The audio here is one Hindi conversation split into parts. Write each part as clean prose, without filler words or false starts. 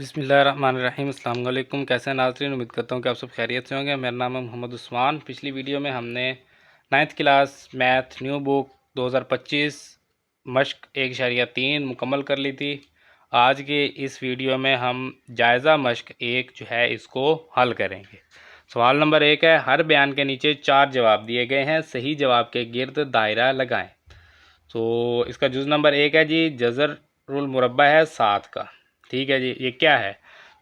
बिस्मिल्लाहिर्रहमानिर्रहीम। अस्सलाम वालेकुम। कैसे हैं नाज़रीन? उम्मीद करता हूँ कि आप सब खैरियत से होंगे। मेरा नाम है मोहम्मद उस्मान। पिछली वीडियो में हमने 9th class math new book 2025 मश्क 1.3 मुकम्मल कर ली थी। आज के इस वीडियो में हम जायज़ा मश्क 1 जो है इसको हल करेंगे। सवाल नंबर 1 है, हर बयान के नीचे 4 जवाब दिए गए हैं, सही जवाब के गिर्द दायरा लगाएं। तो इसका जुज़ नंबर 1 है जी, जज़रुल मुरब्बा है 7 का। ठीक है जी, ये क्या है?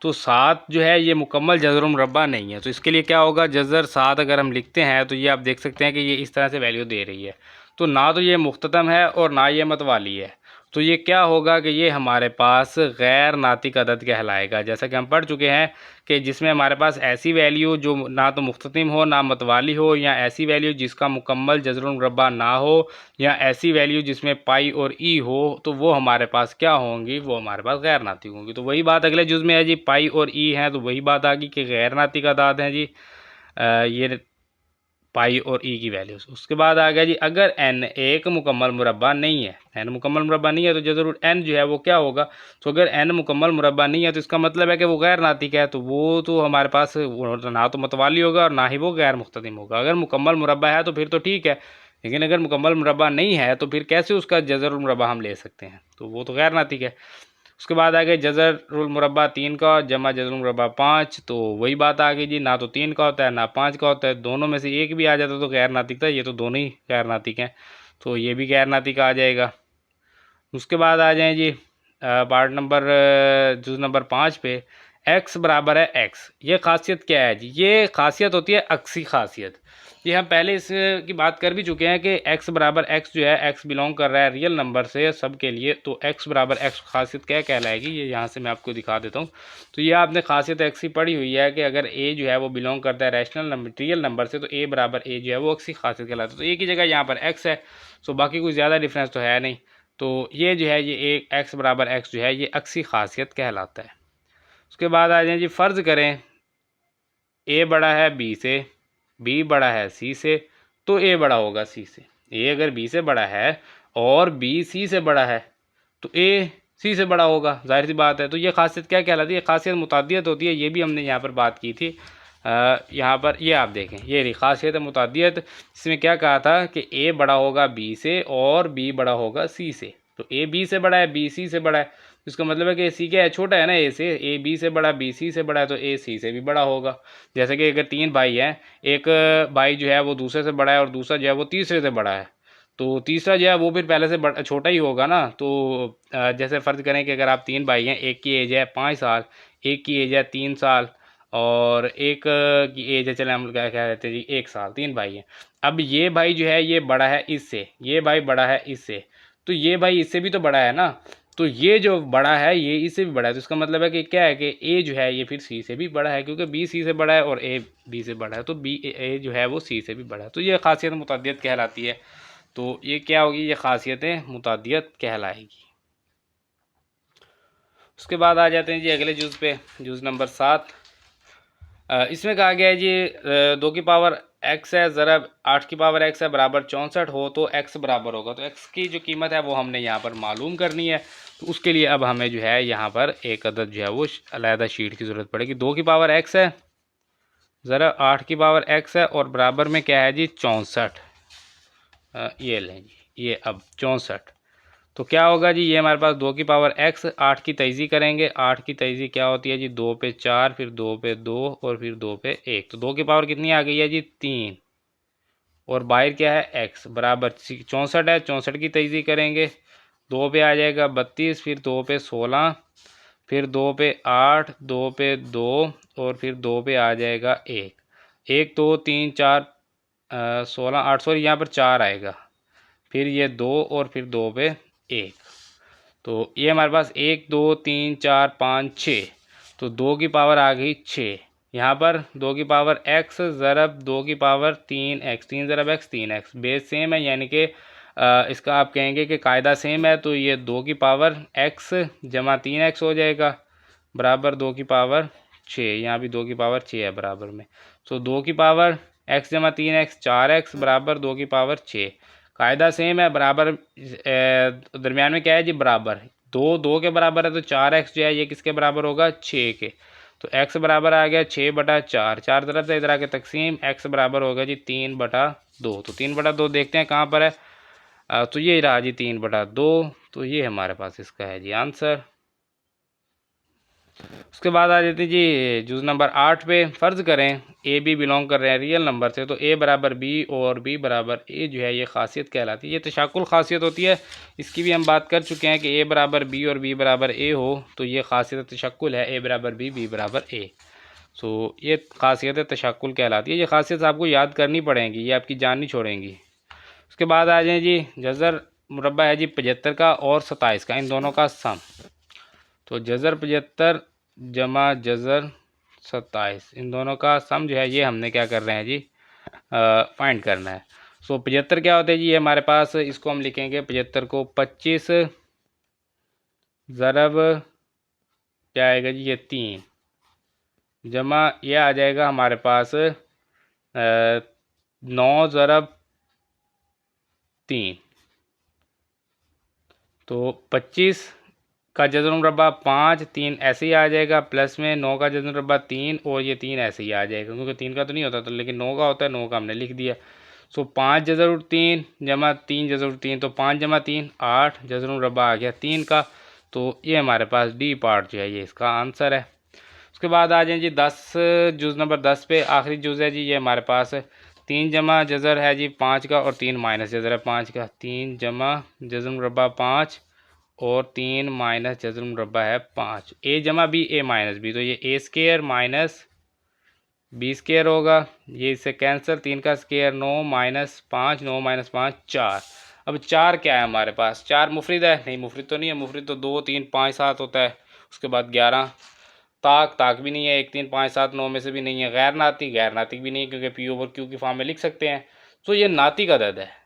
तो 7 जो है ये मुकम्मल जज़रुल मुरब्बा नहीं है। तो इसके लिए क्या होगा, जज़र 7 अगर हम लिखते हैं तो ये आप देख सकते हैं कि ये इस तरह से वैल्यू दे रही है। तो ना तो ये मुख्ततम है और ना ये मतवाली है। तो ये क्या होगा कि ये हमारे पास गैर नातिक अदद कहलाएगा। जैसा कि हम पढ़ चुके हैं कि जिसमें हमारे पास ऐसी वैल्यू जो ना तो मुख्ततिम हो ना मतवाली हो, या ऐसी वैल्यू जिसका मुकम्मल जज़रुल मुरब्बा ना हो, या ऐसी वैल्यू जिसमें पाई और ई हो, तो वो हमारे पास क्या होंगी, वो हमारे पास गैर नातिक होंगी। तो वही बात अगले जुज़ में है जी, पाई और ई हैं, तो वही बात आ गई कि गैर नातिक अदाद हैं जी ये पाई और ई की वैल्यूज़। उसके बाद आ गया जी, अगर एन एक मुकम्मल मुरब्बा नहीं है, एन मुकम्मल मुरब्बा नहीं है तो जरूर एन जो है वो क्या होगा। तो अगर एन मुकम्मल मुरब्बा नहीं है तो इसका मतलब है कि वो गैर नातिक है। तो वो तो हमारे पास ना तो मतवाली होगा और ना ही वो गैर मुख्ततिम होगा। अगर मुकम्मल मुरब्बा है तो फिर तो ठीक है, लेकिन अगर मुकम्मल मुरब्बा नहीं है तो फिर कैसे उसका जज़रुल मुरब्बा हम ले सकते हैं? तो वो तो गैर नातिक है। उसके बाद आ गए जज़रुल मुरब्बा 3 का जमा जज़रुल मुरब्बा 5। तो वही बात आ गई जी, ना तो 3 का होता है ना 5 का होता है, दोनों में से एक भी आ जाता तो गैर नातिक था। ये तो दोनों ही गैर नातिक हैं, तो ये भी गैर नातिक आ जाएगा। उसके बाद आ जाएं जी पार्ट नंबर जुज़ नंबर 5 पे, x बराबर है x। ये खासियत क्या है जी? ये खासियत होती है अक्सी खासियत। ये हम पहले इस की बात कर भी चुके हैं कि x बराबर x जो है, x बिलोंग कर रहा है रियल नंबर से सब के लिए। तो x बराबर x खासियत क्या कहलाएगी, ये यहाँ से मैं आपको दिखा देता हूँ। तो ये आपने खासियत x की पढ़ी हुई है कि अगर a जो है वो बिलोंग करता है रैशनल नंबर रियल नंबर से, तो a बराबर a जो है वो अक्सी खासियत कहलाता है। तो a की जगह यहाँ पर x है, सो बाकी कोई ज़्यादा डिफरेंस तो है नहीं। तो ये जो है, ये एक x बराबर x जो है ये अक्सी खासियत कहलाता है। उसके बाद आ जाए जी, फ़र्ज़ करें a बड़ा है b से, b बड़ा है c से, तो a बड़ा होगा c से। a अगर b से बड़ा है और b c से बड़ा है तो a c से बड़ा होगा, जाहिर सी बात है। तो ये खासियत क्या कहलाती है? खासियत मुतादियत होती है। ये भी हमने यहाँ पर बात की थी। यहाँ पर ये आप देखें, ये रही खासियत मुतादियत। इसमें क्या कहा था कि a बड़ा होगा b से और b बड़ा होगा c से। तो a b से बड़ा है, b c से बड़ा है। इसका मतलब है कि c क्या है, छोटा है ना a से। a b से बड़ा, b c से बड़ा है, तो a c से भी बड़ा होगा। जैसे कि अगर 3 भाई हैं, एक भाई जो है वो दूसरे से बड़ा है और दूसरा जो है वो तीसरे से बड़ा है, तो तीसरा जो है वो फिर पहले से छोटा ही होगा ना। तो जैसे फ़र्ज़ करें कि अगर आप 3 भाई हैं, एक की एज है 5 साल, एक की एज है 3 साल, और एक की एज है, चले हम क्या क्या कहते हैं जी, 1 साल। 3 भाई हैं। अब ये भाई जो है ये बड़ा है इससे, ये भाई बड़ा है इससे, तो ये भाई इससे भी तो बड़ा है ना। तो ये जो बड़ा है ये इससे भी बड़ा है। तो इसका मतलब है कि क्या है कि ए जो है ये फिर सी से भी बड़ा है, क्योंकि बी सी से बड़ा है और ए बी से बड़ा है, तो बी ए जो है वो सी से भी बड़ा है। तो ये खासियत मुतादियत कहलाती है। तो ये क्या होगी, ये खासियतें मुतादियत कहलाएगी। उसके बाद आ जाते हैं जी अगले जुज़ पे, जुज़ नंबर 7। इसमें कहा गया है जी 2 की पावर x है ज़रब 8 की पावर x है बराबर 64 हो तो x बराबर होगा। तो x की जो कीमत है वो हमने यहाँ पर मालूम करनी है। तो उसके लिए अब हमें जो है यहाँ पर एक अदद जो है वो अलहदा शीट की ज़रूरत पड़ेगी। 2 की पावर x है ज़रा 8 की पावर x है और बराबर में क्या है जी 64। ये लें जी, ये अब 64। तो क्या होगा जी, ये हमारे पास 2 की पावर x, 8 की तेज़ी करेंगे। 8 की तेज़ी क्या होती है जी, 2 पे 4, फिर 2 पे 2 और फिर 2 पे 1। तो 2 की पावर कितनी आ गई है जी 3, और बाहर क्या है x बराबर 64 है। 64 की तेज़ी करेंगे, 2 पे आ जाएगा 32, फिर 2 पे 16, फिर 2 पे 8, 2 पे 2 और फिर 2 पे आ जाएगा 1। 1 2 3 4 16 8, सॉरी यहाँ पर 4 आएगा, फिर ये 2 और फिर 2 पे 1। तो ये हमारे पास 1 2 3 4 5 6। तो 2 की पावर आ गई 6। यहाँ पर 2 की पावर x ज़रब 2 की power 3x, 3 ज़रब x 3x, base same है, यानी कि इसका आप कहेंगे कि कायदा सेम है। तो ये 2 की पावर x जमा 3x हो जाएगा बराबर 2 की पावर 6। यहाँ भी 2 की पावर 6 है बराबर में। तो 2 की पावर x जमा 3x 4x बराबर 2 की पावर 6। कायदा सेम है, बराबर दरमियान में क्या है जी बराबर। दो दो के बराबर है तो 4x जो है ये किसके बराबर होगा, 6 के। तो x बराबर आ गया 6/4, चार तरफ से इधर आके तकसीम, x बराबर होगा जी 3/2। तो 3/2 देखते हैं कहाँ पर है, तो ये रहा जी 3/2। तो ये हमारे पास इसका है जी आंसर। उसके बाद आ जाती जी जुज नंबर 8 पे। फ़र्ज़ करें ए बी बिलोंग कर रहे हैं रियल नंबर से, तो ए बराबर बी और बी बराबर ए जो है ये खासियत कहलाती है, ये तशाकुल खासियत होती है। इसकी भी हम बात कर चुके हैं कि ए बराबर बी और बी बराबर ए हो तो ये खासियत तशक्कुल है, ए बराबर बी बी बराबर ए। सो ये खासियत तशक्कुल कहलाती है। ये खासियत आपको याद करनी पड़ेगी, ये आपकी जान नहीं छोड़ेंगी। उसके बाद आ जाए जी जज़र मुरब्बा है जी 75 का और 27 का, इन दोनों का सम। तो जज़र 75 जमा जज़र 27, इन दोनों का सम जो है ये हमने क्या कर रहे हैं जी, फाइंड करना है। सो 75 क्या होता है जी, ये हमारे पास, इसको हम लिखेंगे 75 को 25 ज़रब क्या आएगा जी, ये 3 जमा ये आ जाएगा हमारे पास 9 ज़रब 3। तो 25 का जज़र मुरब्बा 5, 3 ऐसे ही आ जाएगा, प्लस में 9 का जज़र मुरब्बा 3 और ये 3 ऐसे ही आ जाएगा, क्योंकि 3 का तो नहीं होता तो, लेकिन 9 का होता है, 9 का हमने लिख दिया। सो 5 जज़र 3 जमा 3 जज़र 3, तो 5 जमा 3 8, जज़र मुरब्बा आ गया 3 का। तो ये हमारे पास डी पार्ट जो है ये इसका आंसर है। उसके बाद आ जाए जी 10 जुज़ नंबर 10 पे, आखिरी जुज़ है जी ये हमारे पास 3 जमा जज़र है जी 5 का और 3 माइनस जज़र है 5 का। 3 जमा जज़र मुरब्बा 5 और 3 माइनस जज़र मुरब्बा है 5, ए जमा बी ए माइनस बी, तो ये ए स्केयर माइनस बी स्केयर होगा, ये इससे कैंसिल, 3 का स्केयर 9 माइनस 5, 9 माइनस 5 4। अब 4 क्या है हमारे पास, 4 मुफरिद है, नहीं मुफरिद तो नहीं है, मुफरिद तो 2 3 5 7 होता है। उसके बाद 11 ताक, ताक भी नहीं है, 1 3 5 7 9 में से भी नहीं है। गैर नातिक, गैर नातिक भी नहीं है, क्योंकि पी ओवर क्यू की फॉर्म में लिख सकते हैं। तो ये नातिक अदद है।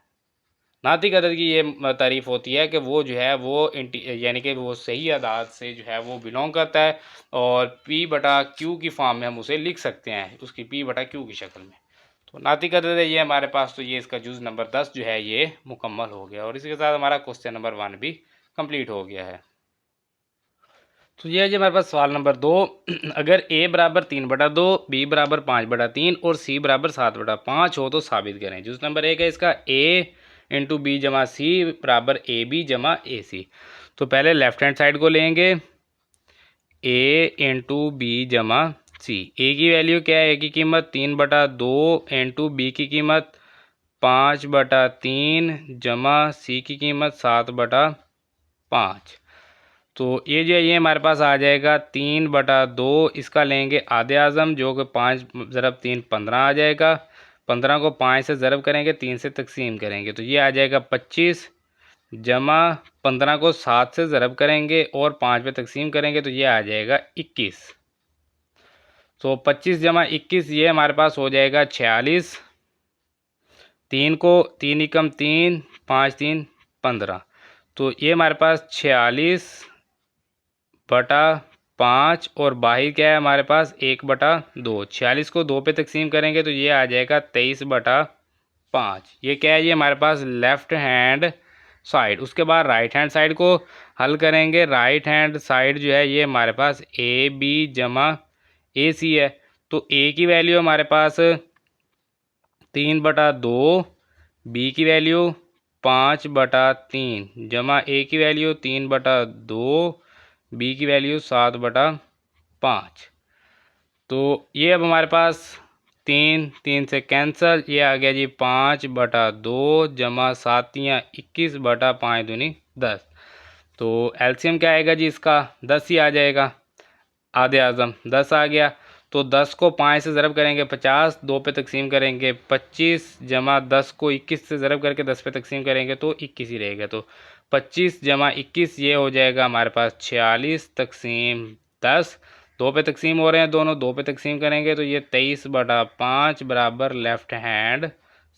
नातिक अदद की ये तारीफ़ होती है कि वो जो है वो यानी कि वो सही अदाद से जो है वो बिलोंग करता है और पी बटा क्यू की फॉर्म में हम उसे लिख सकते हैं, उसकी पी बटा क्यू की शक्ल में। तो नातिक अदद है ये हमारे पास। तो ये इसका जुज़ नंबर 10 जो है ये मुकम्मल हो गया और इसके साथ हमारा क्वेश्चन नंबर 1 भी कंप्लीट हो गया है। तो ये है जी हमारे पास सवाल नंबर 2। अगर ए बराबर 3/2, बी बराबर 5/3 और सी बराबर 7/5 हो तो साबित करें। जुज़ नंबर 1 है इसका ए इंटू बी जमा सी बराबर ए बी जमा ए सी। तो पहले लेफ्ट हैंड साइड को लेंगे, ए इंटू बी जमा सी। ए की वैल्यू क्या है, ए की कीमत 3/2 इंटू बी की कीमत 5/3 जमा सी की कीमत 7/5। तो ये जो है ये हमारे पास आ जाएगा 3/2, इसका लेंगे आधे आज़म जो कि 5 ज़रब 3 15 आ जाएगा। 15 को 5 से ज़रब करेंगे, 3 से तकसीम करेंगे, तो ये आ जाएगा 25 जमा 15 को 7 से ज़रब करेंगे और 5 पे तकसीम करेंगे, तो ये आ जाएगा 21। तो 25 जमा 21 ये हमारे पास हो जाएगा 46। 3 को 3 एकम 3, 5 3 15, तो ये हमारे पास 46/5 और बाहर क्या है हमारे पास 1/2। 46 को 2 पे तकसीम करेंगे तो ये आ जाएगा 23/5। ये क्या है, ये हमारे पास लेफ़्ट हैंड साइड। उसके बाद राइट हैंड साइड को हल करेंगे। राइट हैंड साइड जो है ये हमारे पास ए बी जमा ए सी है। तो ए की वैल्यू हमारे पास 3/2, बी की वैल्यू 5/3 जमा ए की वैल्यू 3/2, बी की वैल्यू 7/5। तो ये अब हमारे पास 3 3 से कैंसल, ये आ गया जी 5/2 जमा 7 या 21/5 दूनी 10। तो एलसीएम क्या आएगा जी इसका 10 ही आ जाएगा, आधे आज़म 10 आ गया। तो 10 को 5 से ज़रब करेंगे 50, 2 पे तकसीम करेंगे 25 जमा 10 को 21 से ज़रब करके 10 पे तकसीम करेंगे तो 21 ही रहेगा। तो 25 जमा 21 ये हो जाएगा हमारे पास 46 तकसीम 10। 2 पे तकसीम हो रहे हैं दोनों, 2 पे तकसीम करेंगे तो ये 23/5 बराबर लेफ़्ट हैंड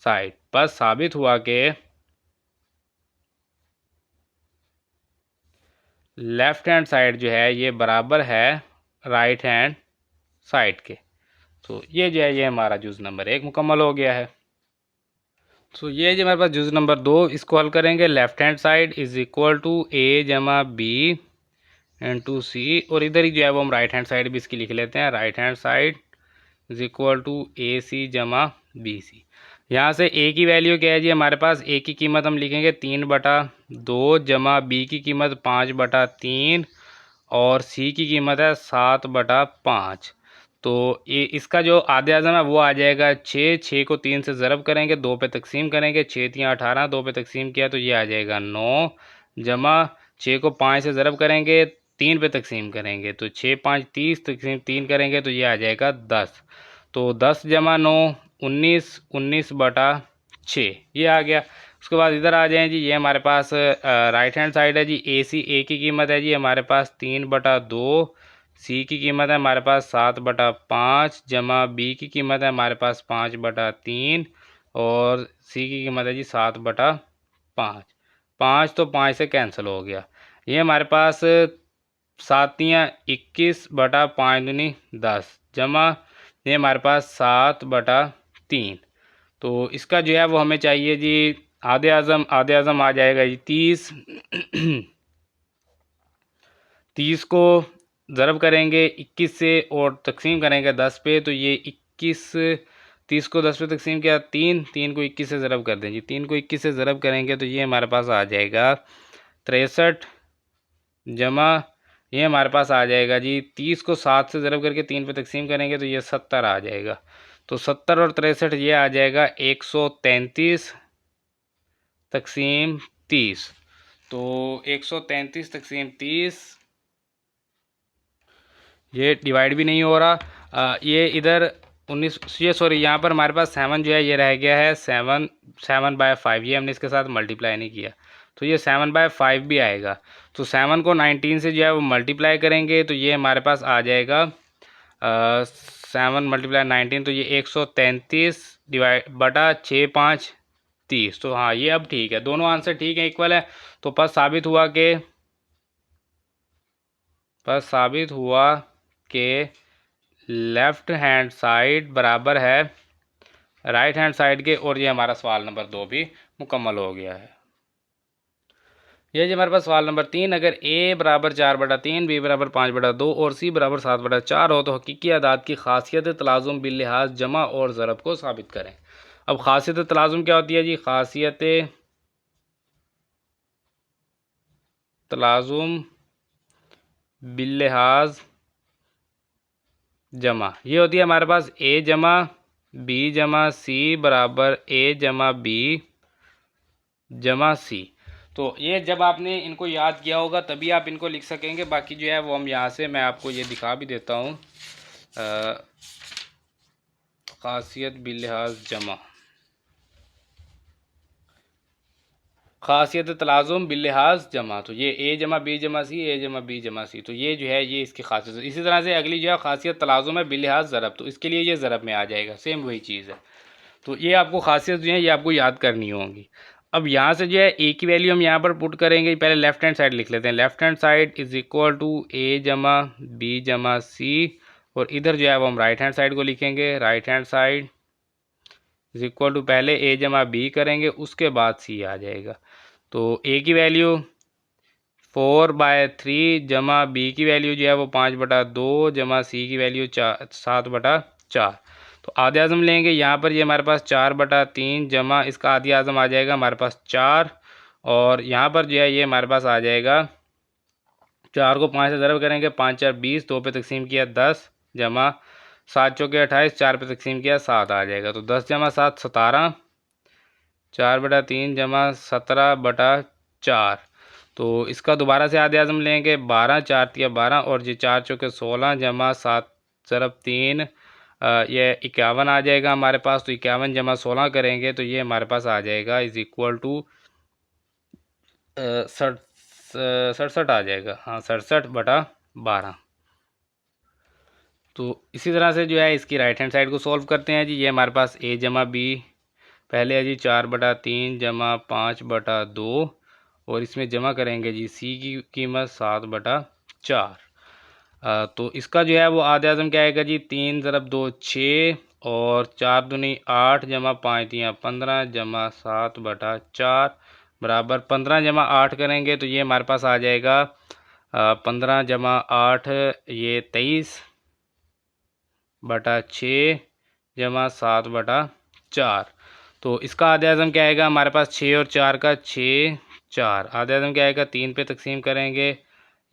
साइड। बस साबित हुआ कि लेफ़्ट हैंड साइड जो है ये बराबर है राइट हैंड साइड के। तो ये जो है ये हमारा जुज़ नंबर 1 मुकम्मल हो गया है। तो ये जी हमारे पास जुज़ नंबर 2, इसको हल करेंगे। Left hand side is equal to A जमा बी इंटू सी, और इधर ही जो है वो हम राइट हैंड साइड भी इसकी लिख लेते हैं। Right hand side is equal to A C जमा बी सी। यहाँ से ए की वैल्यू क्या है जी हमारे पास? ए की कीमत हम लिखेंगे 3/2 जमा बी की कीमत 5/3 और सी की कीमत है 7/5। तो ये इसका जो आधे आज़म है वो आ जाएगा 6 को 3 से ज़रब करेंगे, 2 पे तकसीम करेंगे, 6×3 = 18, 2 पे तकसीम किया तो ये आ जाएगा 9 जमा 6 को 5 से ज़रब करेंगे, 3 पे तकसीम करेंगे तो 6×5 = 30, तकसीम 3 करेंगे तो ये आ जाएगा 10। तो 10 जमा 9 19, 19/6 ये आ गया। उसके बाद इधर आ जाएं जी, ये हमारे पास राइट हैंड साइड है जी। ए की कीमत है जी हमारे पास 3/2, सी की कीमत है हमारे पास 7/5 जमा बी की कीमत है हमारे पास 5/3 और सी की कीमत है जी 7/5। 5 तो 5 से कैंसिल हो गया। ये हमारे पास 7×21 = 5×2 = 10 जमा ये हमारे पास 7/3। तो इसका जो है वो हमें चाहिए जी आधे आज़म आ जाएगा जी 30। 30 को ज़रब करेंगे 21 से और तकसीम करेंगे 10 पे तो ये 21, 30 को 10 पे तकसीम किया 3, 3 को 21 से ज़रब कर दें जी। 3 को 21 से ज़रब करेंगे तो ये हमारे पास आ जाएगा 63 जमा ये हमारे पास आ जाएगा जी 30 को 7 से ज़रब करके 3 पे तकसीम करेंगे तो ये 70 आ जाएगा। तो 70 और 63 ये आ जाएगा 133 तकसीम 30। तो 133 तकसीम 30 ये डिवाइड भी नहीं हो रहा। ये इधर 19, ये सॉरी यहाँ पर हमारे पास 7 जो है ये रह गया है 7/5, ये हमने इसके साथ मल्टीप्लाई नहीं किया तो ये 7/5 भी आएगा। तो 7 को 19 से जो है वो मल्टीप्लाई करेंगे तो ये हमारे पास आ जाएगा 7 × 19 तो ये 133 /6×5 = 30। तो हाँ ये अब ठीक है, दोनों आंसर ठीक है, इक्वल है। तो बस साबित हुआ कि लेफ़्ट हैंड साइड बराबर है राइट हैंड साइड के, और ये हमारा सवाल नंबर 2 भी मुकम्मल हो गया है। ये जी हमारे पास सवाल नंबर 3, अगर a बराबर 4/3, b बराबर 5/2 और c बराबर 7/4 हो तो हकीकी अदाद की खासियत तलाज़ुम बिल्लिहाज जमा और ज़रब को साबित करें। अब खासियत तलाज़ुम क्या होती है जी? खासियत तलाज़ुम बिल्लिहाज जमा ये होती है हमारे पास a जमा b जमा c बराबर a जमा b जमा c। तो ये जब आपने इनको याद किया होगा तभी आप इनको लिख सकेंगे। बाकी जो है वो हम यहाँ से मैं आपको ये दिखा भी देता हूँ। खासियत बिल्लिहाज जमा, खासियत तलाज़ुम बिल्लिहाज जमा, तो ये a जमा b जमा c, a जमा b जमा c, तो ये जो है ये इसकी खासियत है। इसी तरह से अगली जो है खासियत तलाज़ुम है बिल्लिहाज ज़रब, तो इसके लिए ये ज़रब में आ जाएगा, सेम वही चीज़ है। तो ये आपको खासियत जो है ये आपको याद करनी होंगी। अब यहाँ से जो है a की वैल्यू हम यहाँ पर पुट करेंगे। पहले लेफ्ट हैंड साइड लिख लेते हैं। Left hand side is equal to a जमा b जमा c, और इधर जो है वो हम राइट हैंड साइड को लिखेंगे। Right hand side is equal to पहले a जमा b करेंगे, उसके बाद c आ जाएगा। तो a की वैल्यू 4/3 जमा b की वैल्यू जो है वो 5/2 जमा c की वैल्यू 7/4। तो आधे आज़म लेंगे यहाँ पर, ये हमारे पास 4/3 जमा इसका आधी आज़म आ जाएगा हमारे पास 4, और यहाँ पर जो है ये हमारे पास आ जाएगा 4 को 5 से ज़रब करेंगे, 5×4 = 20, 2 पे तकसीम किया 10 जमा 7×4 = 28, 4 पे तकसीम किया 7 आ जाएगा। तो 10 जमा 7 17, 4/3 जमा 17/4। तो इसका दोबारा से आधे आज़म लेंगे 12, 4 × 12 और ये 4×4 = 16 जमा 7×3 ये 51 आ जाएगा हमारे पास। तो 51 जमा 16 करेंगे तो ये हमारे पास आ जाएगा इज़ इक्वल टू 67 आ जाएगा। हाँ 67/12। तो इसी तरह से जो है इसकी राइट हैंड साइड को सॉल्व करते हैं जी। ये हमारे पास a जमा b पहले है जी 4/3 जमा 5/2, और इसमें जमा करेंगे जी c की कीमत 7/4। तो इसका जो है वो आधे आज़म क्या आएगा जी 3 × 2 = 6 और 4 दूनी 8 जमा 5 दियाँ 15 जमा 7/4 बराबर 15 जमा 8 करेंगे तो ये हमारे पास आ जाएगा 15 जमा 8 ये 23/6 जमा 7/4। तो इसका आधे आज़म क्या आएगा हमारे पास 6 और 4 का 6 4 आधे आज़म क्या आएगा 3 पे तकसीम करेंगे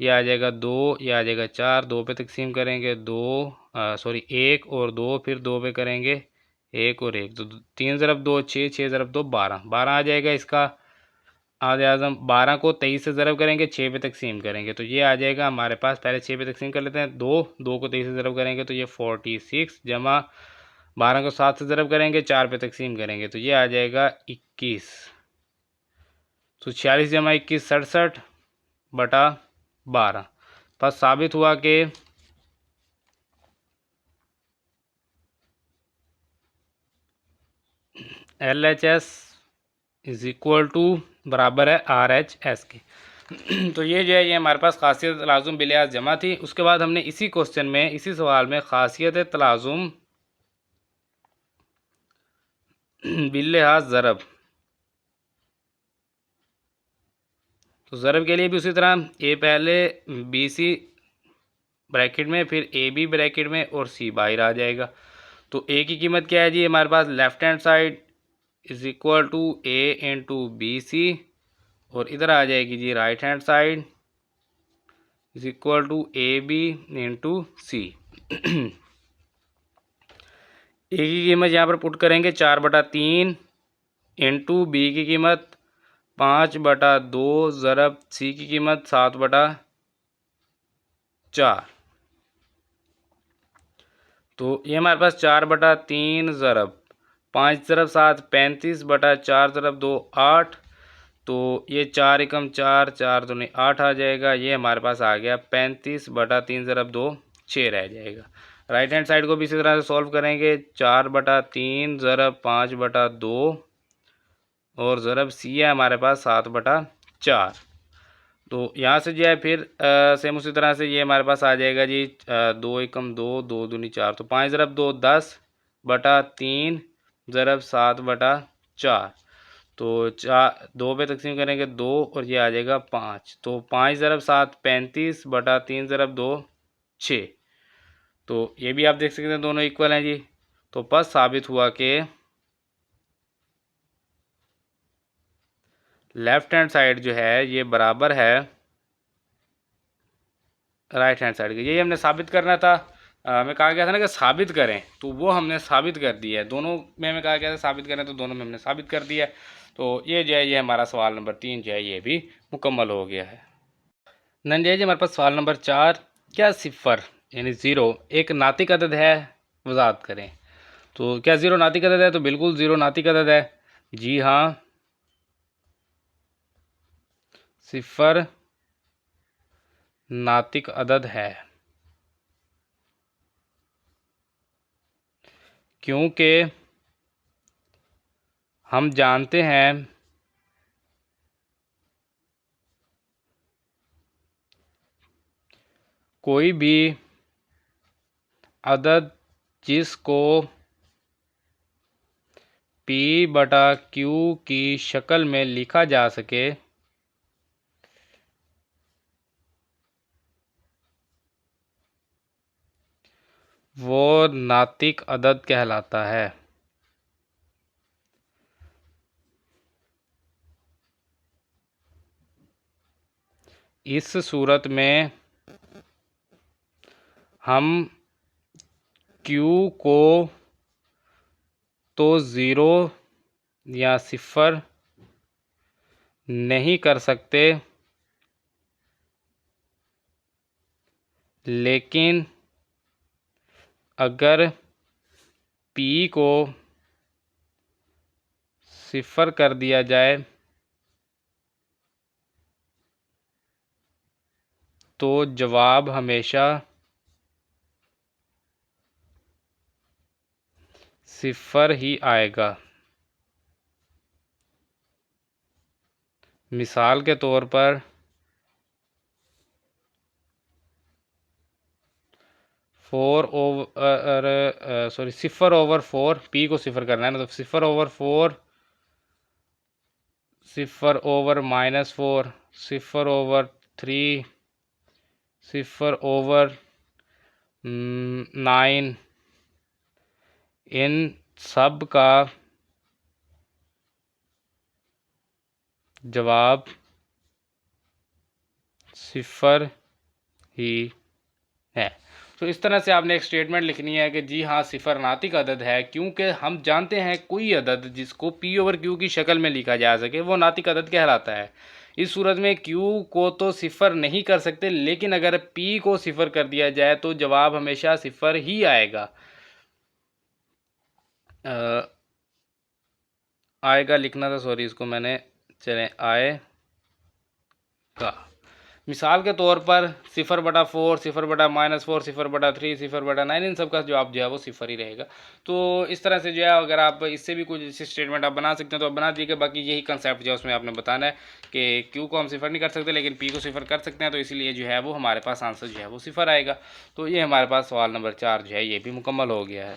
ये आ जाएगा 2 ये आ जाएगा 4 2 पे तकसीम करेंगे 2 सॉरी 1 और 2 फिर 2 पे करेंगे 1 और 1 तो 3 ज़रब 2 6 6 ज़रब 2 12 12 आ जाएगा इसका आधे आज़म 12 को 23 से ज़रब करेंगे 6 पे तकसीम करेंगे तो ये आ जाएगा हमारे पास पहले 6 पे तकसीम कर लेते हैं 2 2 को 23 से ज़रब करेंगे तो ये 46 जमा 12 को 7 से ज़रब करेंगे 4 पे तकसीम करेंगे तो ये आ जाएगा 21 तो 46 जमा 21 67/12 बस साबित हुआ कि LHS इज़ इक्वल टू बराबर है RHS के। तो ये जो है ये हमारे पास खासियत तलाज़ुम बिलियाज जमा थी। उसके बाद हमने इसी क्वेश्चन में इसी सवाल में खासियत तलाज़ुम बिलिहाज ज़रब, तो ज़रब के लिए भी उसी तरह ए पहले BC ब्रैकेट में फिर AB ब्रैकेट में और C बाहर आ जाएगा। तो ए की कीमत क्या है जी हमारे पास left hand side is equal to A into BC और इधर आ जाएगी जी right hand side is equal to AB into C। A की कीमत यहाँ पर पुट करेंगे 4/3 इंटू बी की कीमत 5/2 ज़रब C की कीमत 7/4। तो ये हमारे पास 4/3 ज़रब 5 ज़रब 7 35/4 ज़रब 2 8। तो ये 4 एकम 4 4 दूनी 8 आ जाएगा। ये हमारे पास आ गया 35/3 ज़रब 2 6 रह जाएगा। राइट हैंड साइड को भी इसी तरह से सॉल्व करेंगे 4/3 ज़रब 5/2 और ज़रब C है हमारे पास 7/4। तो यहाँ से जो है फिर सेम उसी तरह से ये हमारे पास आ जाएगा जी 2 एकम 2 2 दूनी 4 तो 5 ज़रब 2 10/3 ज़रब 7/4। तो 2 पे तकसीम करेंगे 2 और ये आ जाएगा 5 तो 5 ज़रब 7 35/3 ज़रब 2 6। तो ये भी आप देख सकते हैं दोनों इक्वल हैं जी। तो बस साबित हुआ कि लेफ़्ट हैंड साइड जो है ये बराबर है राइट हैंड साइड के। यही हमने साबित करना था। हमें कहा गया था ना कि साबित करें तो वो हमने साबित कर दिया है। दोनों में हमें कहा गया था साबित करें तो दोनों में हमने साबित कर दिया है। तो ये जो है ये हमारा सवाल नंबर 3 जो है ये भी मुकम्मल हो गया है। नंदिया जी हमारे पास सवाल नंबर 4 क्या सिफर यानी ज़ीरो एक नातिक अदद है वजाहत करें। तो क्या ज़ीरो नातिक अदद है तो बिल्कुल ज़ीरो नातिक अदद है। जी हाँ सिफर नातिक अदद है क्योंकि हम जानते हैं कोई भी अदद जिसको P/Q की शक्ल में लिखा जा सके वो नातिक अदद कहलाता है। इस सूरत में हम Q को तो ज़ीरो या सिफर नहीं कर सकते लेकिन अगर P को सिफर कर दिया जाए तो जवाब हमेशा सिफर ही आएगा। मिसाल के तौर पर 4 ओवर सॉरी 0/4, पी को 0 करना है ना, तो 0/4, 0/-4, 0/3, 0/9, इन सब का जवाब 0 ही है। तो इस तरह से आपने एक स्टेटमेंट लिखनी है कि जी हाँ, 0 नातिक अदद है, क्योंकि हम जानते हैं कोई अदद जिसको P/Q की शक्ल में लिखा जा सके वो नातिक अदद कहलाता है। इस सूरत में Q को तो 0 नहीं कर सकते, लेकिन अगर P को 0 कर दिया जाए तो जवाब हमेशा 0 ही आएगा। आएगा लिखना था, सॉरी, इसको मैंने, चलें, आएगा। मिसाल के तौर पर 0/4, 0/-4, 0/3, 0/9, इन सब का जवाब जो है वो 0 ही रहेगा। तो इस तरह से जो है अगर आप इससे भी कुछ ऐसे स्टेटमेंट आप बना सकते हैं तो आप बना दीजिए। बाकी यही कंसेप्ट जो है उसमें आपने बताना है कि Q को हम 0 नहीं कर सकते लेकिन P को 0 कर सकते हैं, तो इसीलिए जो है वो हमारे पास आंसर जो है वो 0 आएगा। तो ये हमारे पास सवाल नंबर 4 जो है ये भी मुकम्मल हो गया है।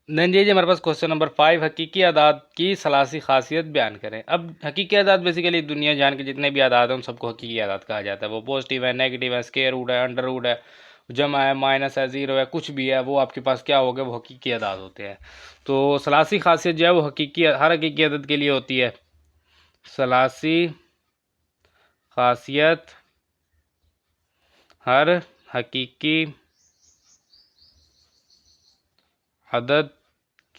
देन जी हमारे पास क्वेश्चन नंबर 5, हकीकी अदाद की सलासी खासियत बयान करें। अब हकीकी अदाद बेसिकली दुनिया जान के जितने भी अदाद हैं उन सबको हकीकी अदाद कहा जाता है। वो पॉजिटिव है, नेगेटिव है, स्क्वायर रूट है, अंडर रूट है, जमा है, माइनस है, ज़ीरो है, कुछ भी है, वो आपके पास क्या हो गए, वो हकीकी अदाद होते हैं। तो सलासी खासियत जो है वो हर हकीकी अदद के लिए होती है। सलासी खासियत हर हकीकी अदद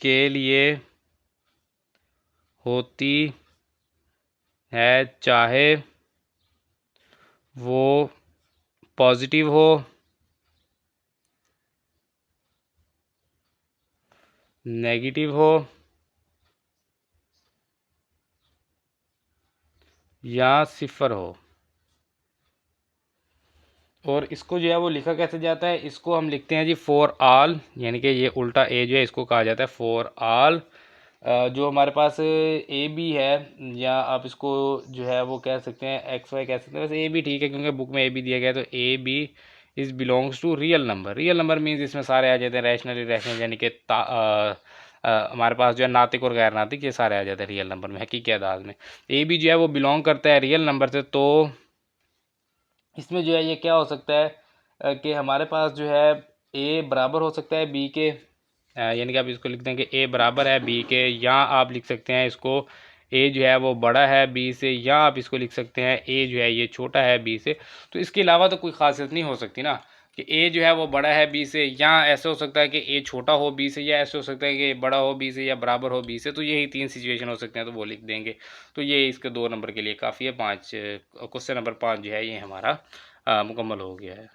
के लिए होती है, चाहे वो पॉजिटिव हो, नेगेटिव हो या 0 हो। और इसको जो है वो लिखा कैसे जाता है, इसको हम लिखते हैं जी फॉर ऑल, यानी कि ये उल्टा ए जो है इसको कहा जाता है फॉर ऑल। जो हमारे पास ए बी है, या आप इसको जो है वो कह सकते हैं एक्स वाई कह सकते हैं, वैसे ए बी ठीक है क्योंकि बुक में ए बी दिया गया है। तो A B is belongs to real number. Real number means इसमें सारे आ जाते हैं रैशनल इरेशनल, यानी कि हमारे पास जो है नातिक और गैर नातिक ये सारे आ जाते हैं रियल नंबर में, हकीकी अदाद में। ए बी जो है वो बिलोंग करता है रियल नंबर से, तो इसमें जो है ये क्या हो सकता है कि हमारे पास जो है ए बराबर हो सकता है बी के, यानी कि आप इसको लिख दें कि ए बराबर है बी के, या आप लिख सकते हैं इसको ए जो है वो बड़ा है बी से, या आप इसको लिख सकते हैं ए जो है ये छोटा है बी से। तो इसके अलावा तो कोई खासियत नहीं हो सकती ना कि ए जो है वो बड़ा है बी से, या ऐसे हो सकता है कि ए छोटा हो बी से, या ऐसे हो सकता है कि बड़ा हो बी से या बराबर हो बी से। तो यही 3 सिचुएशन हो सकते हैं, तो वो लिख देंगे। तो ये इसके 2 नंबर के लिए काफ़ी है। 5 क्वेश्चन नंबर 5 जो है ये हमारा मुकम्मल हो गया है।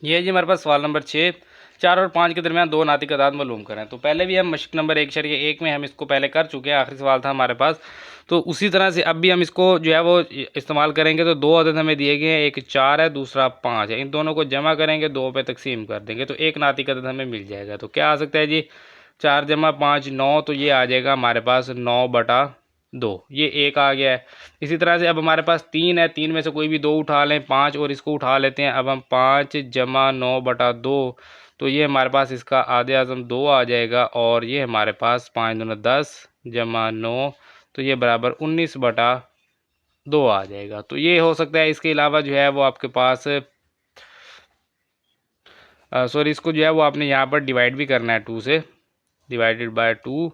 ये जी हमारे पास सवाल नंबर 6, 4 और 5 के दरमियान 2 नातिक अदाद मालूम करें। तो पहले भी हम मशक नंबर 1/1 में हम इसको पहले कर चुके हैं, आखिरी सवाल था हमारे पास। तो उसी तरह से अब भी हम इसको जो है वो इस्तेमाल करेंगे। तो 2 अदद हमें दिए गए हैं, एक 4 है दूसरा 5 है, इन दोनों को जमा करेंगे 2 पे तकसीम कर देंगे तो एक नातिक अदद हमें मिल जाएगा। तो क्या आ सकता है जी, 4 जमा 5 9, तो ये आ जाएगा हमारे पास 9/2, ये एक आ गया है। इसी तरह से अब हमारे पास 3 है, 3 में से कोई भी 2 उठा लें, 5 और इसको उठा लेते हैं। अब हम 5 जमा 9/2, तो ये हमारे पास इसका आधे आज़म 2 आ जाएगा, और ये हमारे पास 5 दूना 10 जमा 9, तो ये बराबर 19/2 आ जाएगा। तो ये हो सकता है। इसके अलावा जो है वो आपके पास सॉरी, इसको जो है वो आपने यहाँ पर डिवाइड भी करना है 2 से, डिवाइडेड बाय 2,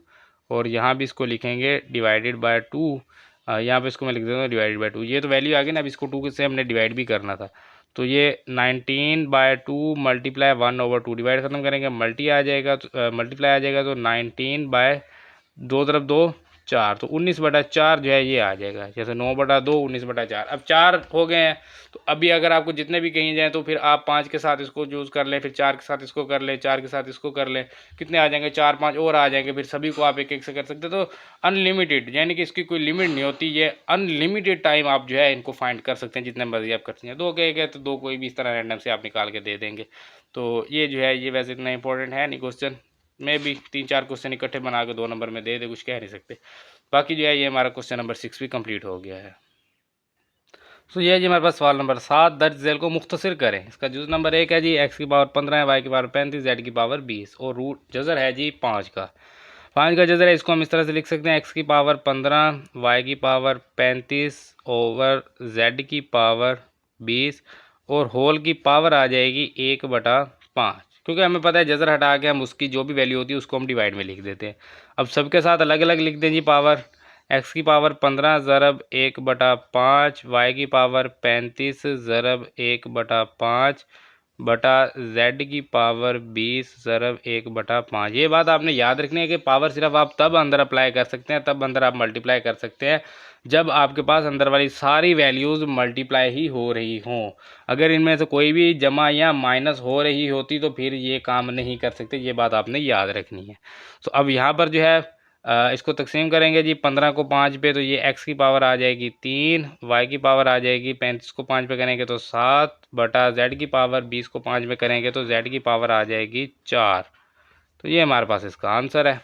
और यहाँ भी इसको लिखेंगे डिवाइडेड बाय 2। यहाँ पे इसको मैं लिख देता हूँ डिवाइडेड बाय 2। ये तो वैल्यू आ गई ना, अब इसको 2 से हमने डिवाइड भी करना था। तो ये 19/2 मल्टीप्लाई 1/2, डिवाइड ख़त्म करेंगे मल्टी आ जाएगा, तो मल्टीप्लाई आ जाएगा, तो 19/2 तरफ 2 4, तो 19/4 जो है ये आ जाएगा। जैसे 9/2 19/4, अब 4 हो गए हैं। तो अभी अगर आपको जितने भी कहीं जाएँ तो फिर आप 5 के साथ इसको यूज़ कर लें, फिर 4 के साथ इसको कर लें, 4 के साथ इसको कर लें, कितने आ जाएंगे, 4 5 और आ जाएंगे। फिर सभी को आप एक एक से कर सकते हैं। तो अनलिमिटेड, यानी कि इसकी कोई लिमिट नहीं होती, ये अनलिमिटेड टाइम आप जो है इनको फाइंड कर सकते हैं, जितने मर्जी आप कर सकते हैं। 2 के गए तो 2 कोई भी इस तरह रैंडम से आप निकाल के दे देंगे। तो ये जो है ये वैसे इतना इंपॉर्टेंट है नहीं क्वेश्चन, में भी 3-4 क्वेश्चन इकट्ठे बना के 2 नंबर में दे कुछ कह नहीं सकते। बाकी जो है ये हमारा क्वेश्चन नंबर 6 भी कंप्लीट हो गया है। तो ये है जी हमारे पास सवाल नंबर 7, दर्ज झेल को मुख्तसर करें। इसका जुज़ नंबर 1 है जी x की पावर 15 है, y की पावर 35, z की पावर 20 और रूट जज़र है जी 5 का। 5 का जज़र है, इसको हम इस तरह से लिख सकते हैं x की पावर 15, y की पावर 35 ओवर z की पावर 20 और होल की पावर आ जाएगी 1/5, क्योंकि हमें पता है जज़र हटा के हम उसकी जो भी वैल्यू होती है उसको हम डिवाइड में लिख देते हैं। अब सबके साथ अलग अलग लिख दें जी पावर। x की पावर 15 ज़रब 1/5, y की पावर 35 ज़रब 1/5 बटा z की पावर 20 ज़रब 1/5। ये बात आपने याद रखनी है कि पावर सिर्फ आप तब अंदर अप्लाई कर सकते हैं, तब अंदर आप मल्टीप्लाई कर सकते हैं जब आपके पास अंदर वाली सारी वैल्यूज़ मल्टीप्लाई ही हो रही हों। अगर इनमें से कोई भी जमा या माइनस हो रही होती तो फिर ये काम नहीं कर सकते, ये बात आपने याद रखनी है। तो अब यहाँ पर जो है इसको तकसीम करेंगे जी 15 को 5 पे, तो ये x की पावर आ जाएगी 3, y की पावर आ जाएगी 35 को 5 पे करेंगे तो 7 बटा z की पावर 20 को 5 में करेंगे तो z की पावर आ जाएगी 4। तो ये हमारे पास इसका आंसर है।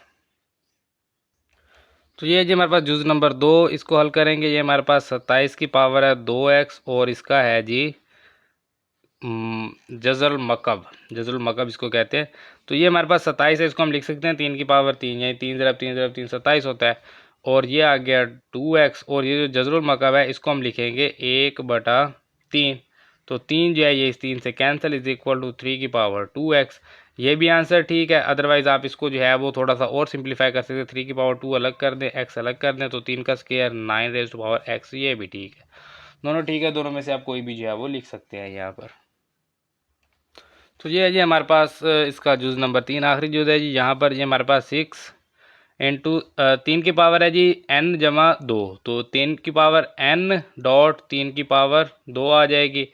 तो ये जी हमारे पास जुज़ नंबर 2, इसको हल करेंगे। ये हमारे पास 27 की पावर है 2x और इसका है जी जज़ल मकब इसको कहते हैं। तो ये हमारे पास 27 है, इसको हम लिख सकते हैं 3 की पावर 3, यानी 3 ज़रब 3 ज़रब 3 27 होता है। और ये आ गया 2x और ये जो जज़रुल मकब है इसको हम लिखेंगे 1/3। तो 3 जो है ये इस 3 से कैंसिल, इज इक्वल टू 3 की पावर 2x। ये भी आंसर ठीक है। अदरवाइज़ आप इसको जो है वो थोड़ा सा और सिंप्लीफाई कर सकते हैं, 3 की पावर 2 अलग कर दें, x अलग कर दें, तो 3 का square 9 raise to power x। ये भी ठीक है, दोनों ठीक है। दोनों में से आप कोई भी जो है वो लिख सकते हैं यहाँ पर। तो ये है जी हमारे पास इसका जुज़ नंबर 3 आखिरी जुज़ है जी। यहाँ पर ये हमारे पास 6 इंटू 3 की पावर है जी n जमा 2, तो 3 की पावर n डॉट 3 की पावर 2 आ जाएगी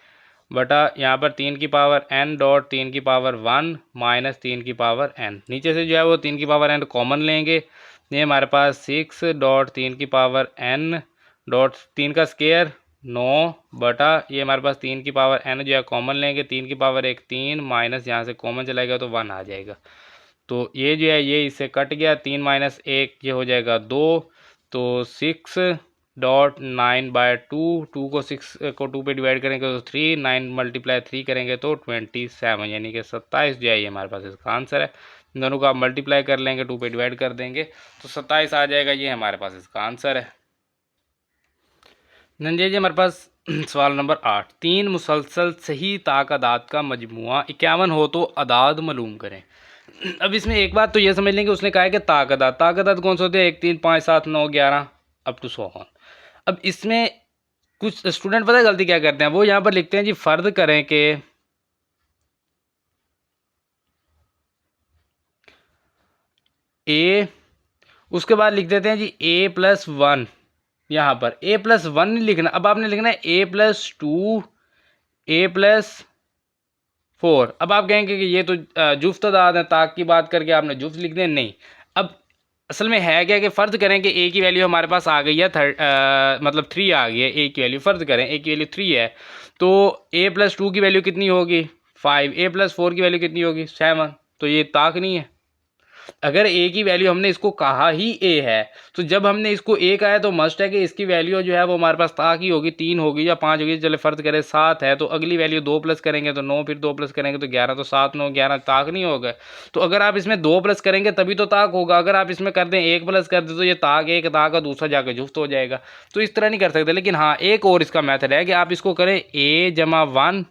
बटा यहाँ पर 3 की पावर n डॉट 3 की पावर 1 माइनस 3 की पावर n। नीचे से जो है वो 3 की पावर n कॉमन लेंगे। ये हमारे पास 6 डॉट 3 की पावर n डॉट 3 का स्क्वायर 9 बटा ये हमारे पास 3 की पावर n जो है कॉमन लेंगे, 3 की पावर 1 3 माइनस यहाँ से कॉमन चलाएगा तो 1 आ जाएगा। तो ये जो है ये इससे कट गया, 3 माइनस 1 ये हो जाएगा 2, तो 6 डॉट 9/2, 2 को 6 को 2 पे डिवाइड करेंगे तो 3, 9 मल्टीप्लाई 3 करेंगे तो 27, यानी कि 27 जो है ये हमारे पास इसका आंसर है। दोनों को आप मल्टीप्लाई कर लेंगे, 2 पे डिवाइड कर देंगे तो 27 आ जाएगा। ये हमारे पास इसका आंसर है। नंजे जी हमारे पास सवाल नंबर 8, 3 मुसलसल सही ताकदात का मजमुआ 51 हो तो अदाद मालूम करें। अब इसमें एक बात तो ये समझ लेंगे, उसने कहा है कि ताकदात कौन से होते हैं, 1 3 5 7 9 11 अप टू 100। अब इसमें कुछ स्टूडेंट पता है गलती क्या करते हैं, वो यहाँ पर लिखते हैं जी फ़र्ज करें कि ए, उसके बाद लिख देते हैं जी a+1। यहाँ पर a+1 नहीं लिखना, अब आपने लिखना है a+2 a+4। अब आप कहेंगे कि ये तो जुफ्त अदाद है, ताक की बात करके आपने जुफ्त लिख दें, नहीं। अब असल में है क्या कि फ़र्ज़ करें कि ए की वैल्यू हमारे पास आ गई है मतलब 3 आ गई है ए की वैल्यू। फ़र्ज़ करें ए की वैल्यू 3 है, तो a+2 की वैल्यू कितनी होगी 5, a+4 की वैल्यू कितनी होगी 7। तो ये ताक नहीं है। अगर ए की वैल्यू हमने इसको कहा ही ए है, तो जब हमने इसको ए कहा है तो मस्ट है कि इसकी वैल्यू जो है वो हमारे पास ताक ही होगी, 3 होगी या 5 होगी। चले फ़र्ज करें 7 है, तो अगली वैल्यू 2 प्लस करेंगे तो 9, फिर 2 प्लस करेंगे तो 11, तो 7 9 11 ताक नहीं होगा। तो अगर आप इसमें 2 प्लस करेंगे तभी तो ताक होगा। अगर आप इसमें कर दें 1 प्लस कर दें तो ये ताक एक ताक का दूसरा जाकर जुफ्त हो जाएगा। तो इस तरह नहीं कर सकते। लेकिन हाँ, एक और इसका मेथड है कि आप इसको करें a+1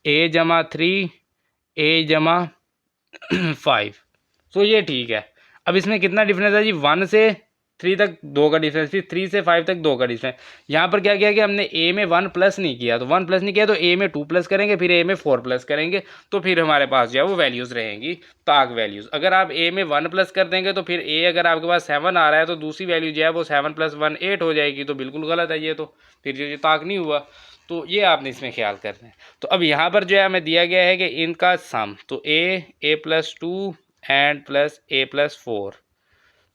a+3 a+5। तो ये ठीक है। अब इसमें कितना डिफरेंस है जी, 1 से 3 तक 2 का डिफरेंस, फिर 3 से 5 तक 2 का डिफरेंस। यहाँ पर क्या किया कि हमने ए में 1 प्लस नहीं किया, तो 1 प्लस नहीं किया तो ए में 2 प्लस करेंगे, फिर ए में 4 प्लस करेंगे, तो फिर हमारे पास जो है वो वैल्यूज़ रहेंगी ताक वैल्यूज़। अगर आप ए में 1 प्लस कर देंगे तो फिर ए अगर आपके पास 7 आ रहा है तो दूसरी वैल्यू जो है वो 7 + 1 8 हो जाएगी, तो बिल्कुल गलत है ये, तो फिर ये ताक नहीं हुआ। तो ये आपने इसमें ख्याल करना है। तो अब यहाँ पर जो है हमें दिया गया है कि इनका सम, तो a+2 एंड प्लस a+4,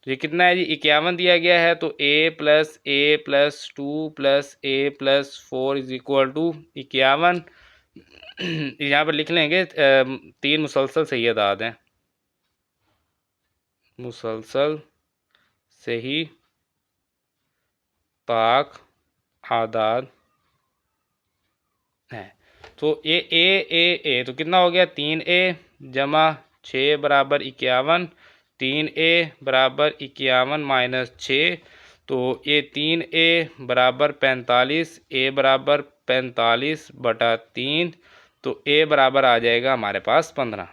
तो ये कितना है जी 51 दिया गया है। तो a+2 plus a+4 is equal to 51। यहाँ पर लिख लेंगे 3 मुसलसल सही अदाद हैं, मुसलसल सही ताक आदाद तो ए तो कितना हो गया 3A जमा 6 बराबर 51, 3A बराबर 51 माइनस 6, तो ये 3A बराबर 45, ए बराबर 45/3, तो ए बराबर आ जाएगा हमारे पास 15।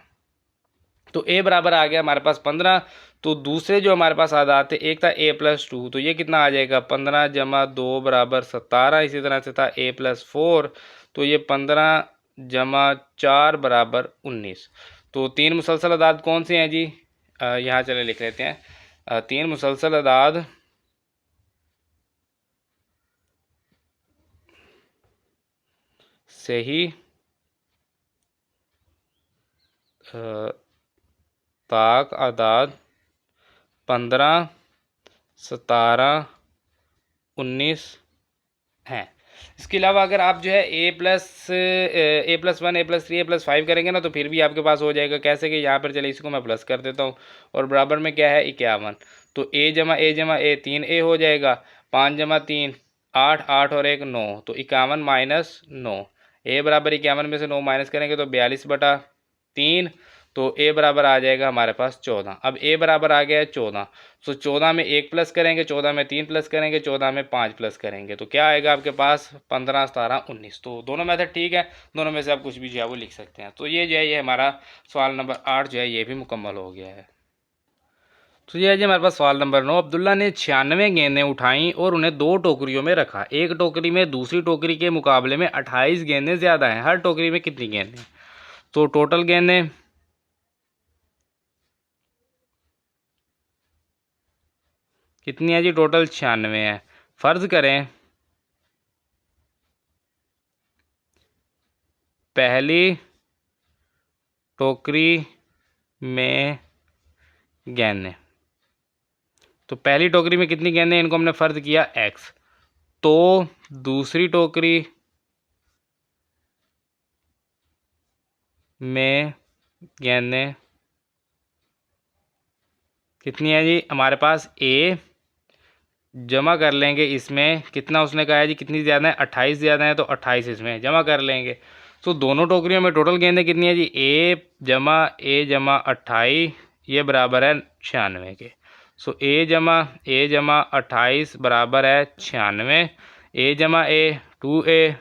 तो ए बराबर आ गया हमारे पास 15। तो दूसरे जो हमारे पास आदात थे, एक था a+2, तो ये कितना आ जाएगा 15 जमा 2 बराबर 17। इसी तरह से था a+4, तो ये 15 जमा 4 बराबर 19। तो तीन मुसलसल अदाद कौन से हैं जी? यहाँ चले लिख लेते हैं। तीन मुसलसल अदाद सही ताक आदाद 15, 17, 19 हैं। इसके अलावा अगर आप जो है a+1, a+3, a+5 करेंगे ना, तो फिर भी आपके पास हो जाएगा। कैसे कि यहाँ पर चले इसको मैं प्लस कर देता हूँ और बराबर में क्या है 51, तो a जमा a 3a हो जाएगा। 5 जमा 3 8, 8 और 1 9, तो 51 माइनस 9। a बराबर 51 में से 9 माइनस करेंगे तो 42/3, तो a बराबर आ जाएगा हमारे पास 14। अब a बराबर आ गया है 14, तो 14 में 1 प्लस करेंगे, 14 में 3 प्लस करेंगे, 14 में 5 प्लस करेंगे, तो क्या आएगा आपके पास 15, 17, 19। तो दोनों मेथड ठीक है, दोनों में से आप कुछ भी जो है वो लिख सकते हैं। तो ये जो है ये हमारा सवाल नंबर 8 जो है ये भी मुकम्मल हो गया है। तो ये है जी हमारे पास सवाल नंबर 9। अब्दुल्ला ने 96 गेंदें उठाईं और उन्हें 2 टोकरियों में रखा। एक टोकरी में दूसरी टोकरी के मुकाबले में 28 गेंदें ज़्यादा हैं। हर टोकरी में कितनी गेंदें? तो टोटल गेंदें कितनी है जी? टोटल 96 है। फ़र्ज़ करें पहली टोकरी में गेंदें, तो पहली टोकरी में कितनी गेंदें, इनको हमने फ़र्ज़ किया x। तो दूसरी टोकरी में गेंदें कितनी है जी? हमारे पास a जमा कर लेंगे, इसमें कितना उसने कहा है जी कितनी ज़्यादा है? 28 ज़्यादा है, तो 28 इसमें जमा कर लेंगे। तो दोनों टोकरियों में टोटल गेंदें कितनी है जी? a जमा 28 ये बराबर है 96 के। सो a जमा 28 बराबर है 96। a जमा a 2a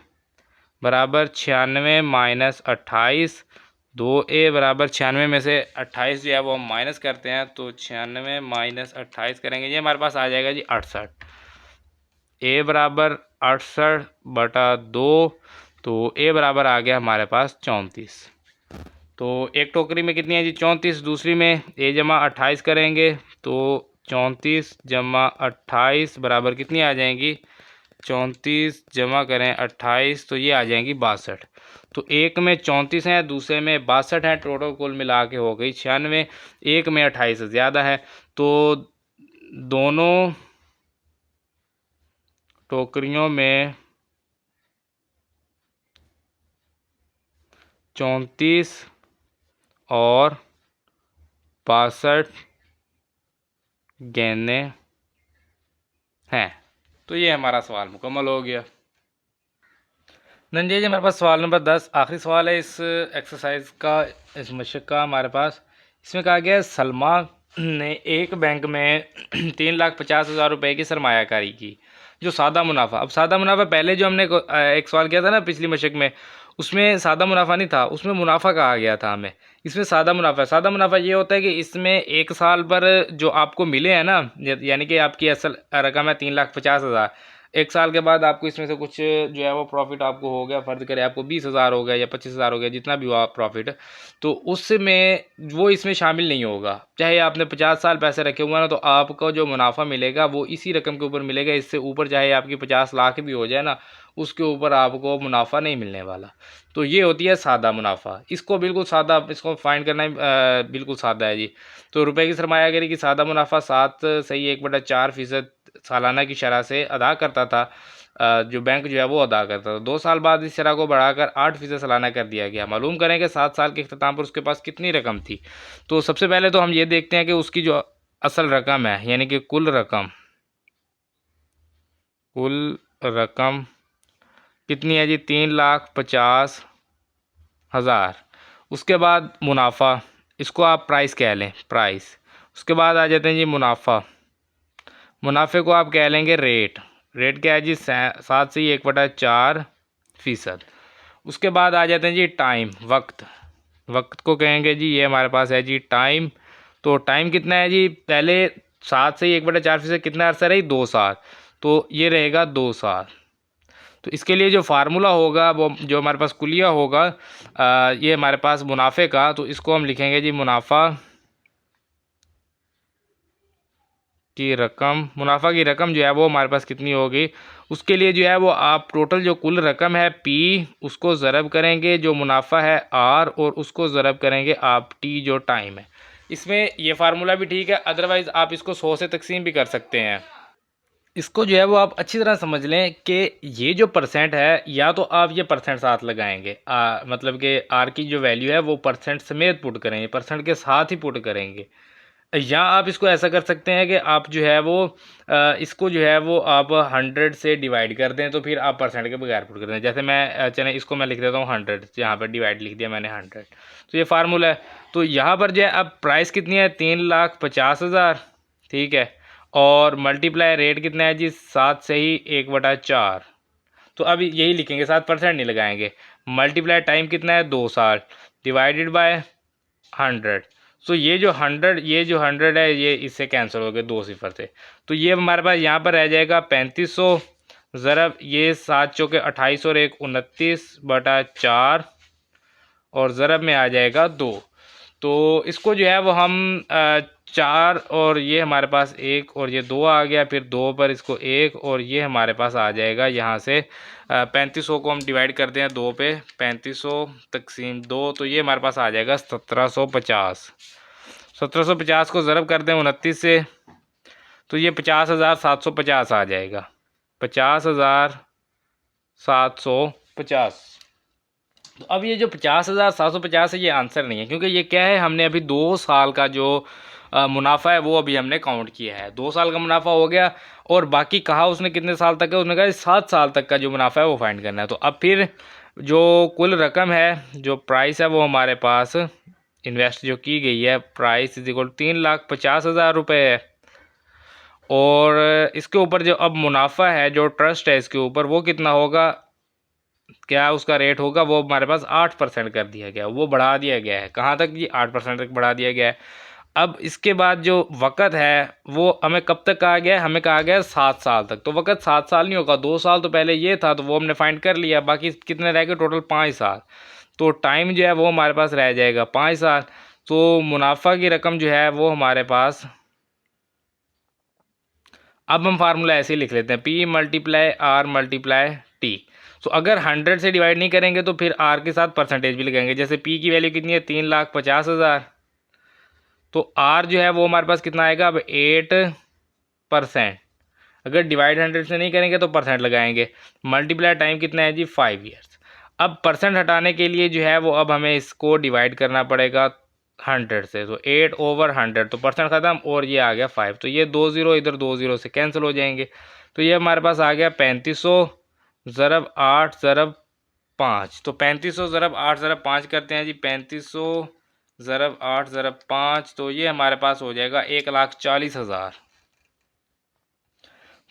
बराबर 96 माइनस 28। 2a बराबर 96 में से 28 जो है वो हम माइनस करते हैं, तो 96 माइनस 28 करेंगे, ये हमारे पास आ जाएगा जी 68। a बराबर 68/2, तो a बराबर आ गया हमारे पास 34। तो एक टोकरी में कितनी है जी? 34। दूसरी में a जमा 28 करेंगे, तो 34 जमा 28 बराबर कितनी आ जाएंगी? 34 जमा करें 28, तो ये आ जाएंगी 62। तो एक में 34 है, दूसरे में 62 है, टोटल कुल मिला के हो गई 96। एक में 28 ज़्यादा है, तो दोनों टोकरियों में 34 और 62 गेंदें हैं। तो ये हमारा सवाल मुकम्मल हो गया। नंजे जी हमारे पास सवाल नंबर 10 आखिरी सवाल है इस एक्सरसाइज का, इस मशक का हमारे पास। इसमें कहा गया है सलमा ने एक बैंक में 3,50,000 रुपये की सरमायाकारी की। जो सादा मुनाफा, अब सादा मुनाफा पहले जो हमने एक सवाल किया था ना पिछली मशक में, उसमें सादा मुनाफा नहीं था, उसमें मुनाफा कहा गया था हमें। इसमें सादा मुनाफा, सादा मुनाफा ये होता है कि इसमें एक साल पर जो आपको मिले हैं ना, यानी कि आपकी असल रकम है 3,50,000, एक साल के बाद आपको इसमें से कुछ जो है वो प्रॉफिट आपको हो गया, फ़र्ज़ करें आपको 20,000 हो गया या 25,000 हो गया, जितना भी हुआ प्रॉफिट, तो उसमें वो इसमें शामिल नहीं होगा। चाहे आपने 50 साल पैसे रखे हुए ना, तो आपको जो मुनाफा मिलेगा वो इसी रकम के ऊपर मिलेगा। इससे ऊपर चाहे आपकी 50 लाख भी हो जाए ना, उसके ऊपर आपको मुनाफा नहीं मिलने वाला। तो ये होती है सादा मुनाफा। इसको बिल्कुल सादा, इसको फाइंड करना बिल्कुल सादा है जी। तो रुपए की सरमायाकारी की सादा मुनाफा 7/1/4% सालाना की शरह से अदा करता था, जो बैंक जो है वो अदा करता था। 2 साल बाद इस शरह को बढ़ाकर 8% सालाना कर दिया गया। मालूम करें कि 7 साल के अख्ताम पर उसके पास कितनी रकम थी। तो सबसे पहले तो हम ये देखते हैं कि उसकी जो असल रकम है, यानी कि कुल रकम कितनी है जी? 3,50,000 हज़ार। उसके बाद मुनाफा, इसको आप प्राइस कह लें, प्राइस। उसके बाद आ जाते हैं जी मुनाफा, मुनाफे को आप कह लेंगे रेट। रेट क्या है जी 7 से 1/4%। उसके बाद आ जाते हैं जी टाइम, वक्त। वक्त को कहेंगे जी ये हमारे पास है जी टाइम। तो टाइम कितना है जी, पहले 7 से 1/4% कितना अर्सा रही, 2 साल, तो ये रहेगा 2 साल। तो इसके लिए जो फार्मूला होगा वो जो हमारे पास कुलिया होगा ये हमारे पास मुनाफे का, तो इसको हम लिखेंगे जी मुनाफा की रकम। मुनाफा की रकम जो है वो हमारे पास कितनी होगी, उसके लिए जो है वो आप टोटल जो कुल रकम है P, उसको ज़रब करेंगे जो मुनाफा है R, और उसको ज़रब करेंगे आप T जो टाइम है। इसमें ये फार्मूला भी ठीक है, अदरवाइज़ आप इसको 100 से तकसीम भी कर सकते हैं। इसको जो है वो आप अच्छी तरह समझ लें कि ये जो परसेंट है, या तो आप ये परसेंट साथ लगाएंगे, मतलब कि आर की जो वैल्यू है वो परसेंट समेत पुट करेंगे, परसेंट के साथ ही पुट करेंगे। या आप इसको ऐसा कर सकते हैं कि आप जो है वो इसको जो है वो आप 100 से डिवाइड कर दें, तो फिर आप परसेंट के बगैर पुट कर दें। जैसे मैं चलें इसको मैं लिख देता हूँ 100, यहाँ पर डिवाइड लिख दिया मैंने 100, तो ये फार्मूला है। तो यहाँ पर जो है अब प्राइस कितनी है, 3,50,000, ठीक है। और मल्टीप्लाई रेट कितना है जी, 7 से ही 1/4। तो अब यही लिखेंगे, 7% नहीं लगाएंगे। मल्टीप्लाई टाइम कितना है, 2 साल, डिवाइडेड बाय 100। सो ये जो 100 है ये इससे कैंसिल हो गए 2 सिफर से, तो ये हमारे पास यहाँ पर रह जाएगा 3500 ज़रब ये 7 चौके 28 और 1 29/4, और ज़रब में आ जाएगा 2। तो इसको जो है वो हम 4, और ये हमारे पास 1 और ये 2 आ गया, फिर 2 पर इसको 1, और ये हमारे पास आ जाएगा यहाँ से 3500 को हम डिवाइड करते हैं 2 पे, 3500 तकसीम 2, तो ये हमारे पास आ जाएगा 1750। 1750 को ज़रब कर दें 29 से, तो ये 50,750 आ जाएगा, 50,750। तो अब ये जो 50,750 है ये आंसर नहीं है, क्योंकि ये क्या है, हमने अभी 2 साल का जो मुनाफा है वो अभी हमने काउंट किया है, 2 साल का मुनाफा हो गया। और बाकी कहा उसने कितने साल तक है, उसने कहा 7 साल तक का जो मुनाफा है वो फाइंड करना है। तो अब फिर जो कुल रकम है, जो प्राइस है वो हमारे पास इन्वेस्ट जो की गई है, प्राइस इज इक्वल 3,50,000 रुपये है। और इसके ऊपर जो अब मुनाफा है, जो ट्रस्ट है इसके ऊपर, वो कितना होगा, क्या उसका रेट होगा, वो हमारे पास 8% कर दिया गया, वो बढ़ा दिया गया है। कहाँ तक जी, 8% तक बढ़ा दिया गया है। अब इसके बाद जो वक़्त है वो हमें कब तक कहा गया है, हमें कहा गया है 7 साल तक। तो वक़्त 7 साल नहीं होगा, 2 साल तो पहले ये था, तो वो हमने फाइंड कर लिया। बाकी कितने रह गए, टोटल 5 साल। तो टाइम जो है वो हमारे पास रह जाएगा 5 साल। तो मुनाफा की रकम जो है वो हमारे पास, अब हम फार्मूला ऐसे ही लिख लेते हैं, P multiply R multiply T। तो अगर 100 से डिवाइड नहीं करेंगे तो फिर R के साथ परसेंटेज भी लगाएंगे। जैसे P की वैल्यू कितनी है, 3,50,000, तो R जो है वो हमारे पास कितना आएगा, अब 8%। अगर डिवाइड 100 से नहीं करेंगे तो परसेंट लगाएंगे। मल्टीप्लाई टाइम कितना है जी, 5 ईयर्स। अब परसेंट हटाने के लिए जो है वो अब हमें इसको डिवाइड करना पड़ेगा 100 से, तो 8/100, तो परसेंट ख़त्म, और ये आ गया 5। तो ये 2 ज़ीरो इधर 2 ज़ीरो से कैंसिल हो जाएंगे। तो ये हमारे पास आ गया 3500 ज़रब 8 ज़रब 5। तो 3500 ज़रब 8 ज़रब 5 करते हैं जी, 3500 ज़रब 8 ज़रब 5, तो ये हमारे पास हो जाएगा 1,40,000।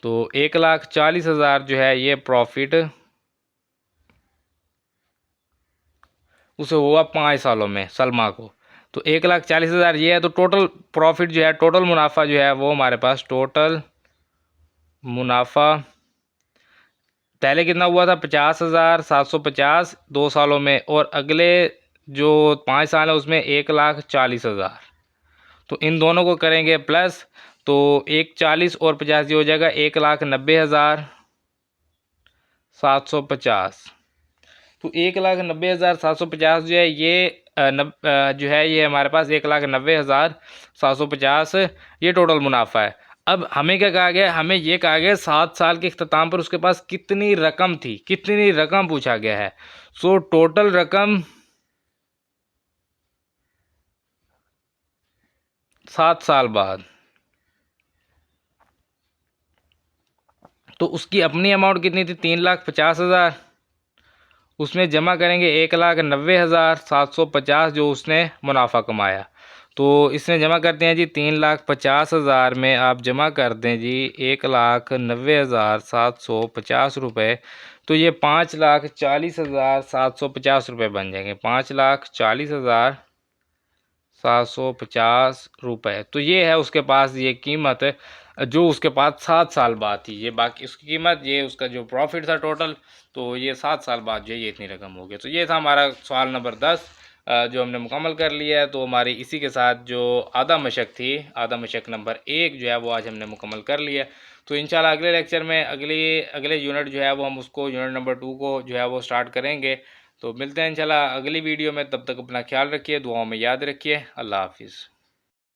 तो 1,40,000 जो है ये प्रॉफिट उसे हुआ 5 सालों में सलमा को। तो 1,40,000 ये है। तो टोटल प्रॉफिट जो है, टोटल मुनाफा जो है वो हमारे पास, टोटल मुनाफा पहले कितना हुआ था, 50,750 2 सालों में, और अगले जो 5 साल है उसमें 1,40,000। तो इन दोनों को करेंगे प्लस, तो 1,40 और 50 ये हो जाएगा 1,90,750। तो 1,90,750 जो है ये जो है ये हमारे पास 1,90,750 ये टोटल मुनाफा है। अब हमें क्या कहा गया, हमें ये कहा गया 7 साल के इख्तिताम पर उसके पास कितनी रकम थी, कितनी रकम पूछा गया है। सो टोटल रकम 7 साल बाद, तो उसकी अपनी अमाउंट कितनी थी, 3,50,000, उसमें जमा करेंगे 1,90,750 जो उसने मुनाफा कमाया। तो इसमें जमा करते हैं जी 3,50,000 में आप जमा कर दें जी 1,90,750 रुपये, तो ये 5,40,750 रुपये बन जाएंगे। 5,40,750 रुपये, तो ये है उसके पास ये कीमत जो उसके पास 7 साल बाद थी। ये बाकी उसकी कीमत, ये उसका जो प्रॉफिट था टोटल, तो ये 7 साल बाद जो है ये इतनी रकम हो गई। तो ये था हमारा सवाल नंबर 10 जो हमने मुकम्मल कर लिया है। तो हमारी इसी के साथ जो आधा मशक थी, आधा मशक नंबर 1 जो है वो आज हमने मुकम्मल कर लिया। तो इंशाल्लाह अगले लेक्चर में अगले यूनिट जो है वो हम उसको यूनिट नंबर 2 को जो है वो स्टार्ट करेंगे। तो मिलते हैं इंशाल्लाह अगली वीडियो में, तब तक अपना ख्याल रखिए, दुआओं में याद रखिए। अल्लाह हाफिज़।